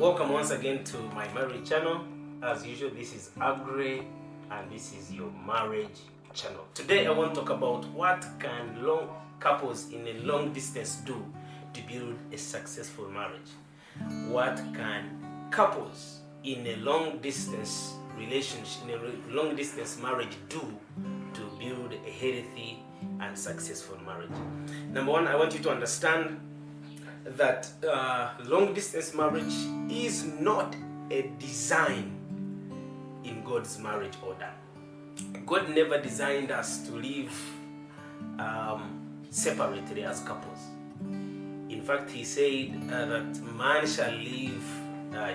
Welcome once again to my marriage channel. As usual, this is Agri and this is your marriage channel. Today I want to talk about what can couples in a long distance do to build a successful marriage. What can couples in a long distance relationship, in a long distance marriage do to build a healthy and successful marriage? Number one, I want you to understand that long distance marriage is not a design in God's marriage order. God never designed us to live separately as couples. In fact, He said that man shall leave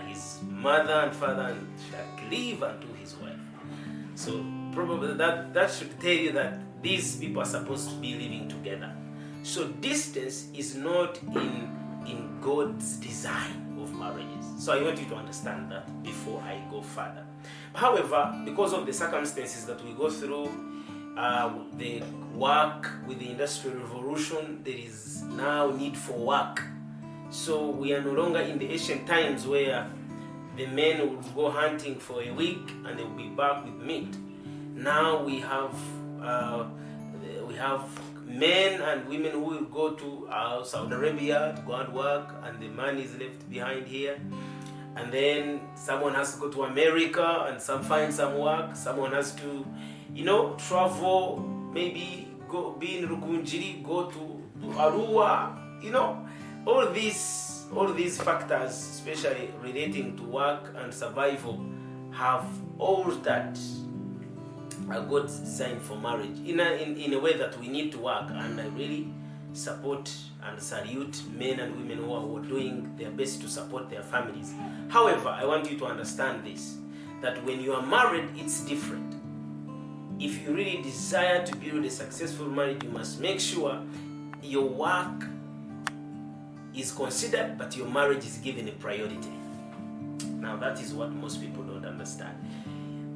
his mother and father and shall cleave unto his wife. So probably that should tell you that these people are supposed to be living together. So distance is not in God's design of marriages. So I want you to understand that before I go further. However, because of the circumstances that we go through, the work with the Industrial Revolution, there is now need for work. So we are no longer in the ancient times where the men would go hunting for a week and they will be back with meat. Now we have men and women who will go to Saudi Arabia to go and work, and the man is left behind here. And then someone has to go to America and find some work. Someone has to, travel, maybe be in Rukunjiri, go to Arua, all these factors, especially relating to work and survival, have altered God's design for marriage in a way that we need to work. And I really support and salute men and women who are doing their best to support their families. However, I want you to understand this, that when you are married, it's different. If you really desire to build a successful marriage, you must make sure your work is considered, but your marriage is given a priority. Now, that is what most people don't understand.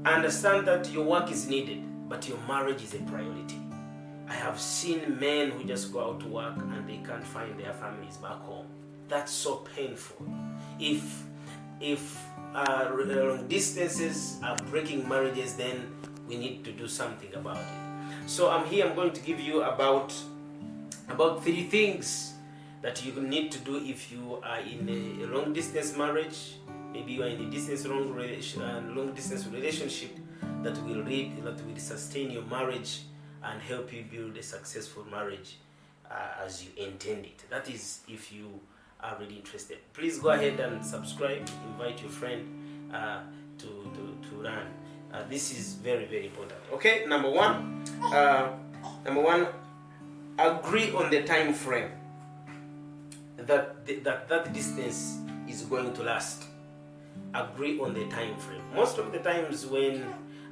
Understand that your work is needed, but your marriage is a priority. I have seen men who just go out to work and they can't find their families back home. That's so painful. If long distances are breaking marriages, then we need to do something about it. So I'm going to give you about 3 things that you need to do if you are in a long distance marriage. Maybe you are in a long distance relationship that will sustain your marriage and help you build a successful marriage as you intend it. That is, if you are really interested. Please go ahead and subscribe. Invite your friend to learn. This is very, very important. Okay, number one, agree on the time frame that distance is going to last. Agree on the time frame. Most of the times and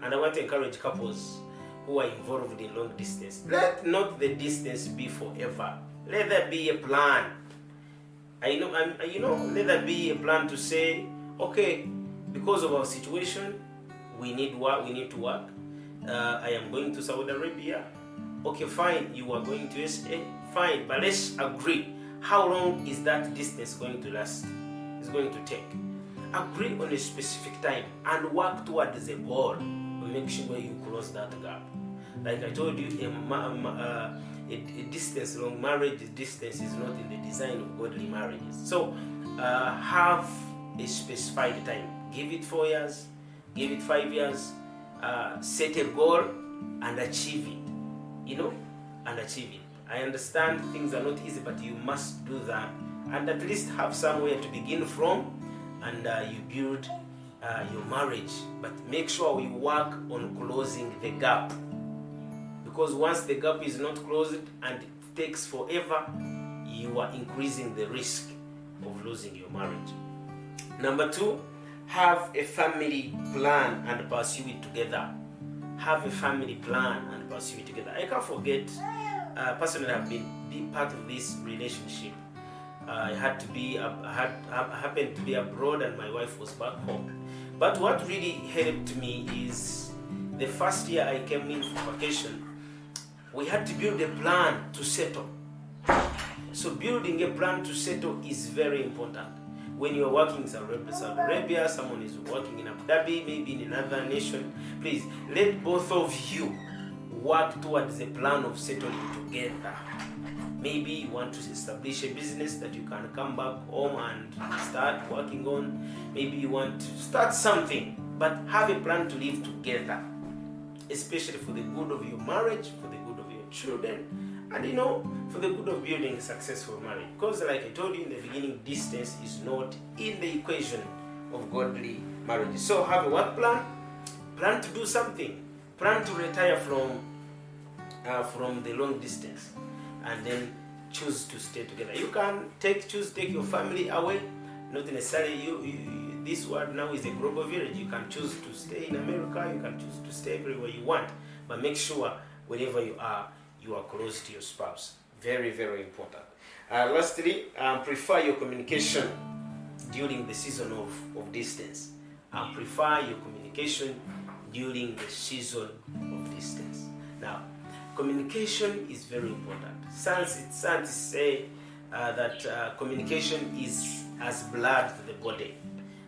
I want to encourage couples who are involved in long distance, let not the distance be forever. Let there be a plan. Let there be a plan to say, okay, because of our situation, we need to work. I am going to Saudi Arabia. Okay, fine. You are going to USA. Fine, but let's agree. How long is that distance going to last? It's going to take. Agree on a specific time and work towards a goal. Make sure you close that gap. Like I told you, a distance, long marriage distance is not in the design of godly marriages. So have a specified time. Give it 4 years, give it 5 years. Set a goal and achieve it. And achieve it. I understand things are not easy, but you must do that, and at least have somewhere to begin from, and you build your marriage. But make sure we work on closing the gap, because once the gap is not closed and it takes forever, you are increasing the risk of losing your marriage. Number 2, have a family plan and pursue it together. Have a family plan and pursue it together. I can't forget, personally, I've been part of this relationship. I happened to be abroad and my wife was back home. But what really helped me is the first year I came in for vacation, we had to build a plan to settle. So building a plan to settle is very important. when you are working in Saudi Arabia, someone is working in Abu Dhabi, maybe in another nation, please let both of you work towards a plan of settling together. Maybe you want to establish a business that you can come back home and start working on. Maybe you want to start something, but have a plan to live together, especially for the good of your marriage, for the good of your children, and for the good of building a successful marriage. Because like I told you in the beginning, distance is not in the equation of godly marriage. So have a work plan, plan to do something, plan to retire from the long distance, and then choose to stay together. You can take your family away. Not necessarily this world now is a global village. You can choose to stay in America, you can choose to stay everywhere you want, but make sure wherever you are close to your spouse. Very, very important. Lastly, prefer your communication during the season of distance. Prefer your communication during the season of distance. Now, communication is very important. Scientists say that communication is as blood to the body.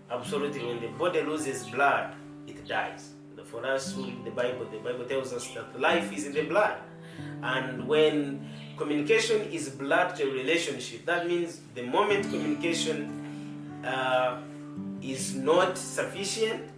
Absolutely, when the body loses blood, it dies. For us who read the Bible tells us that life is in the blood. And when communication is blood to a relationship, that means the moment communication is not sufficient,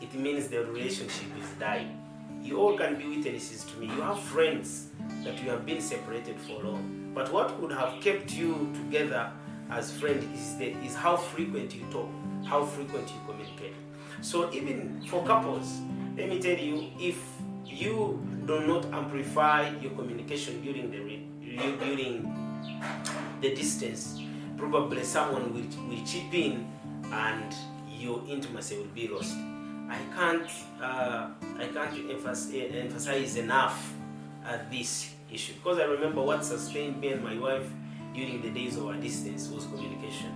it means the relationship is dying. You all can be witnesses to me. You have friends that you have been separated for long, but what could have kept you together as friends is how frequent you talk, how frequent you communicate. So even for couples, let me tell you, if you do not amplify your communication during the distance, probably someone will chip in and your intimacy will be lost. I can't emphasize enough this issue, because I remember what sustained me and my wife during the days of our distance was communication.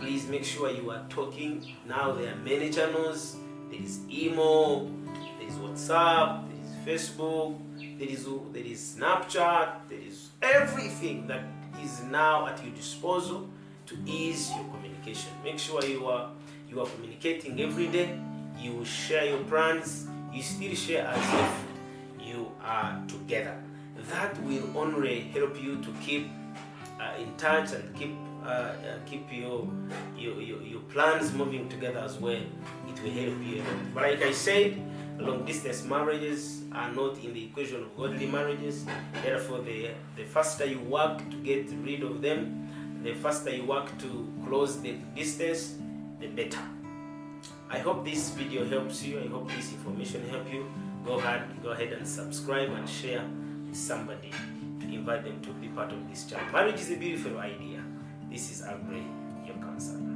Please make sure you are talking. Now there are many channels. There is email, there is WhatsApp, there is Facebook, there is Snapchat, there is everything that is now at your disposal to ease your communication. Make sure you are communicating every day. You share your plans. You still share as if you are together. That will only help you to keep in touch and keep your plans moving together as well. It will help you. But like I said, long distance marriages are not in the equation of godly marriages. Therefore, the faster you work to get rid of them, the faster you work to close the distance, the better. I hope this video helps you. I hope this information helps you. Go ahead and subscribe and share with somebody to invite them to be part of this channel. Marriage is a beautiful idea. This is Agri, your counselor.